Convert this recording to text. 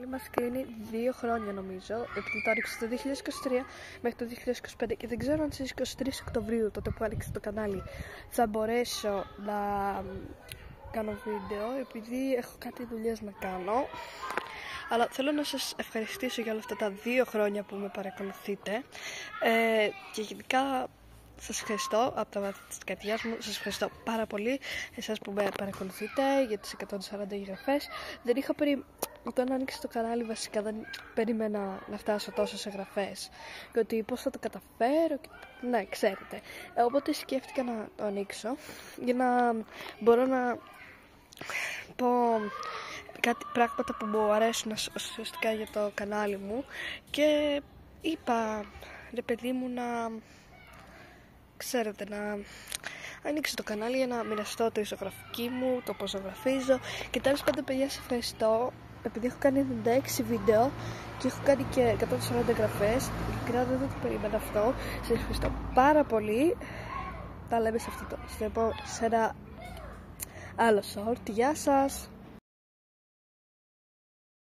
Μας κλείνει 2 χρόνια νομίζω, επειδή το άνοιξε το 2023 μέχρι το 2025 και δεν ξέρω αν στις 23 Οκτωβρίου, τότε που άνοιξε το κανάλι, θα μπορέσω να κάνω βίντεο, επειδή έχω κάτι δουλειές να κάνω. Αλλά θέλω να σας ευχαριστήσω για όλα αυτά τα 2 χρόνια που με παρακολουθείτε και γενικά σας ευχαριστώ από τα βάθη της καρδιάς μου, σας ευχαριστώ πάρα πολύ εσάς που με παρακολουθείτε για τις 140 εγγραφές. Δεν είχα όταν άνοιξε το κανάλι βασικά δεν περίμενα να φτάσω τόσες εγγραφές και ότι πώς θα το καταφέρω και... ναι, ξέρετε. Οπότε σκέφτηκα να το ανοίξω για να μπορώ να πω κάτι πράγματα που μου αρέσουν ουσιαστικά για το κανάλι μου και είπα ρε παιδί μου να ξέρετε να ανοίξω το κανάλι για να μοιραστώ τη ζωγραφική μου, το πώς ζωγραφίζω και τέλος πάντων παιδιά σας ευχαριστώ επειδή έχω κάνει 96 βίντεο και έχω κάνει και 140 εγγραφές ειλικρινά δεν το περίμενα αυτό. Σας ευχαριστώ πάρα πολύ. Τα λέμε σε ένα άλλο short. Γεια σας.